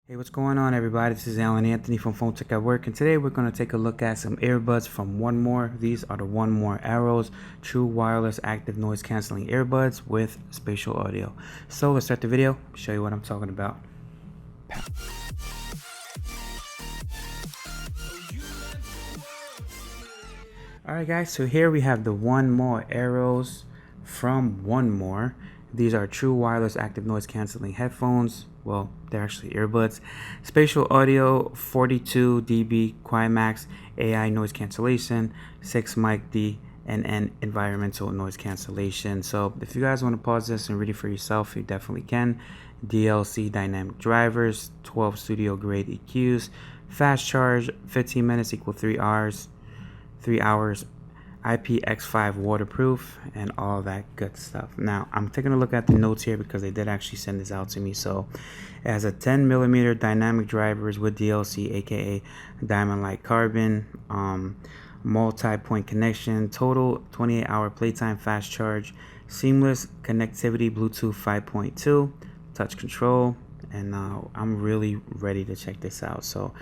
Hey, what's going on, everybody? This is Alan Anthony from Phone Tech at Work, and today we're going to take a look at some earbuds from 1MORE. These are the 1MORE Aeros, true wireless active noise canceling earbuds with spatial audio. So let's start the video, show you what I'm talking about. Alright guys, so here we have the 1MORE Aeros from 1MORE. These are true wireless active noise canceling headphones. Well, they're actually earbuds. Spatial audio, 42 dB quiet max, AI noise cancellation, 6 mic D, and environmental noise cancellation. So if you guys want to pause this and read it for yourself, you definitely can. DLC dynamic drivers, 12 studio grade EQs, fast charge, 15 minutes equal 3 hours. 3 hours, IPX5 waterproof, and all that good stuff. Now I'm taking a look at the notes here because they did actually send this out to me. So it has a 10mm dynamic drivers with DLC, aka diamond like carbon, multi-point connection, total 28-hour playtime, fast charge, seamless connectivity, Bluetooth 5.2, touch control. And I'm really ready to check this out. So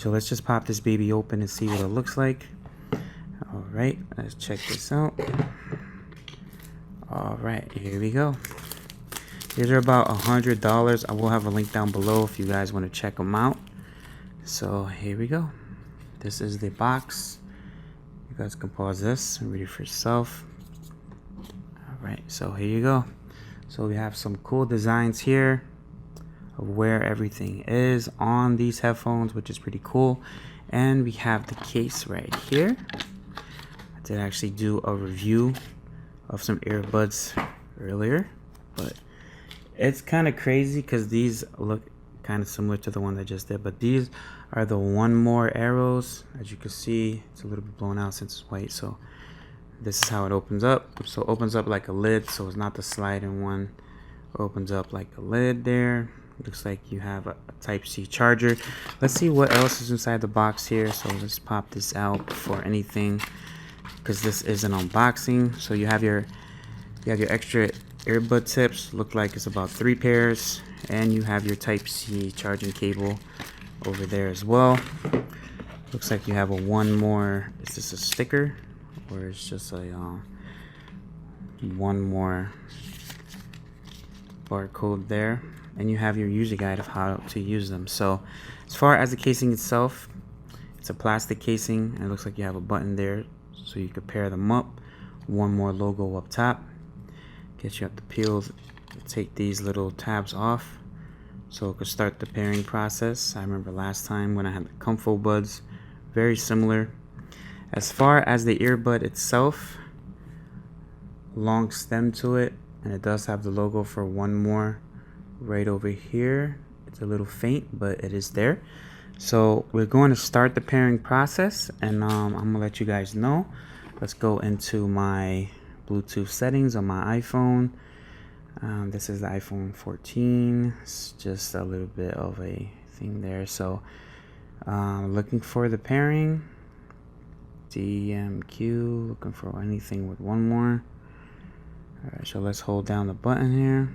let's just pop this baby open and see what it looks like. Alright, let's check this out. Alright, here we go. These are about $100. I will have a link down below if you guys want to check them out. So here we go. This is the box. You guys can pause this and read it for yourself. Alright, so here you go. So we have some cool designs here of where everything is on these headphones, which is pretty cool. And we have the case right here. Did actually do a review of some earbuds earlier, but it's kind of crazy because these look kind of similar to the one I just did, but these are the 1MORE Aeros. As you can see, it's a little bit blown out since it's white. So this is how it opens up. So it opens up like a lid, so it's not the sliding one. It opens up like a lid there. Looks like you have a Type-C charger. Let's see what else is inside the box here. So let's pop this out before anything, because this is an unboxing. So you have your extra earbud tips. Look like it's about 3 pairs, and you have your Type-C charging cable over there as well. Looks like you have a 1MORE. Is this a sticker or it's just a 1MORE barcode there, and you have your user guide of how to use them. So as far as the casing itself, it's a plastic casing, and it looks like you have a button there so you could pair them up. 1MORE logo up top. Get you up to peel, take these little tabs off so it could start the pairing process. I remember last time when I had the Comfo Buds, very similar. As far as the earbud itself, long stem to it, and it does have the logo for 1MORE right over here. It's a little faint, but it is there. So we're going to start the pairing process, and I'm gonna let you guys know. Let's go into my Bluetooth settings on my iPhone. This is the iPhone 14. It's just a little bit of a thing there. So looking for the pairing, DMQ, looking for anything with 1MORE. Alright, so let's hold down the button here.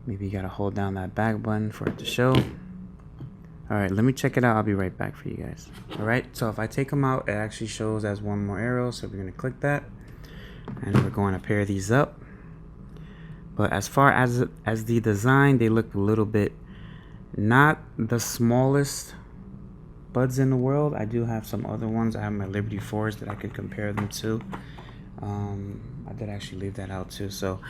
Maybe you gotta hold down that back button for it to show. Alright, let me check it out. I'll be right back for you guys. Alright, so if I take them out, it actually shows as 1MORE Aero. So we're going to click that, and we're going to pair these up. But as far as the design, they look a little bit not the smallest buds in the world. I do have some other ones. I have my Liberty 4s that I could compare them to. I did actually leave that out too. So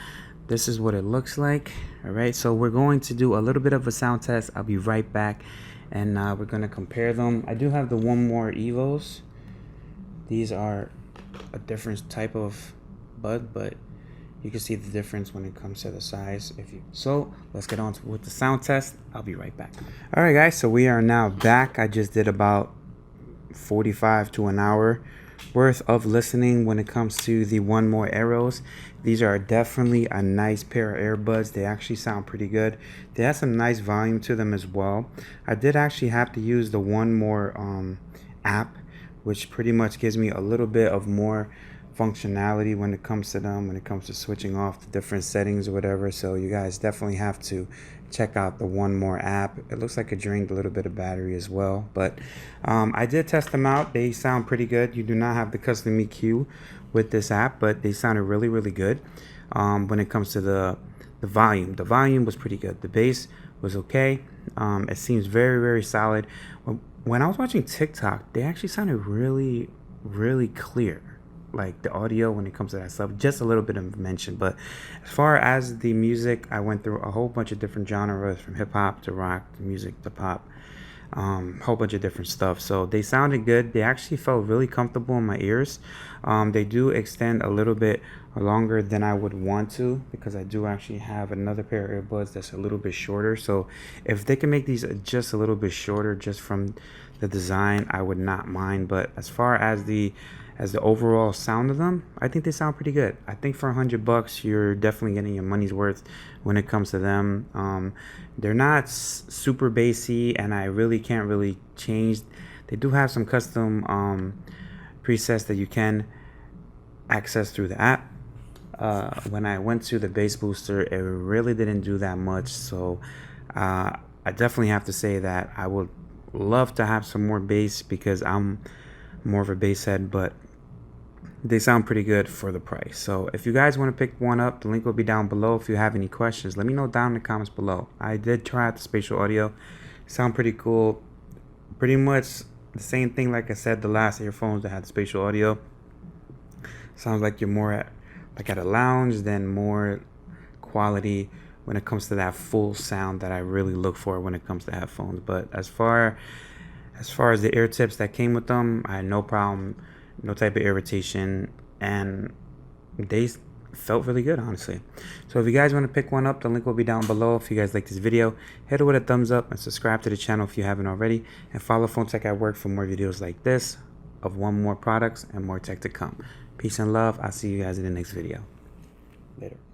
this is what it looks like. Alright, so we're going to do a little bit of a sound test. I'll be right back. And we're going to compare them. I do have the 1MORE Evos. These are a different type of bud, but you can see the difference when it comes to the size. So let's get on with the sound test. I'll be right back. All right, guys, so we are now back. I just did about 45 to an hour worth of listening when it comes to the 1MORE Aeros. These are definitely a nice pair of earbuds. They actually sound pretty good. They have some nice volume to them as well. I did actually have to use the 1MORE app, which pretty much gives me a little bit of more functionality when it comes to them, when it comes to switching off the different settings or whatever. So you guys definitely have to check out the 1MORE app. It looks like it drained a little bit of battery as well, but I did test them out. They sound pretty good. You do not have the custom EQ with this app, but they sounded really, really good. When it comes to the volume was pretty good. The bass was okay. It seems very, very solid. When I was watching TikTok, they actually sounded really, really clear. Like the audio when it comes to that stuff, just a little bit of mention. But as far as the music, I went through a whole bunch of different genres, from hip hop to rock to music to pop, whole bunch of different stuff. So they sounded good. They actually felt really comfortable in my ears. They do extend a little bit longer than I would want to, because I do actually have another pair of earbuds that's a little bit shorter. So if they can make these just a little bit shorter, just from the design, I would not mind. But as far as the overall sound of them, I think they sound pretty good. I think for $100, you're definitely getting your money's worth when it comes to them. They're not super bassy, and I really can't really change. They do have some custom presets that you can access through the app. When I went to the bass booster, it really didn't do that much. So I definitely have to say that I would love to have some more bass, because I'm more of a bass head, but they sound pretty good for the price. So if you guys want to pick one up, the link will be down below. If you have any questions, let me know down in the comments below. I did try out the Spatial Audio. Sound pretty cool. Pretty much the same thing like I said, the last earphones that had the Spatial Audio. Sounds like you're more at a lounge, than more quality when it comes to that full sound that I really look for when it comes to headphones. But as far as the ear tips that came with them, I had no problem, no type of irritation, and they felt really good, honestly. So if you guys want to pick one up, the link will be down below. If you guys like this video, hit it with a thumbs up and subscribe to the channel if you haven't already, and follow Phone Tech at Work for more videos like this of 1MORE products and more tech to come. Peace and love. I'll see you guys in the next video. Later.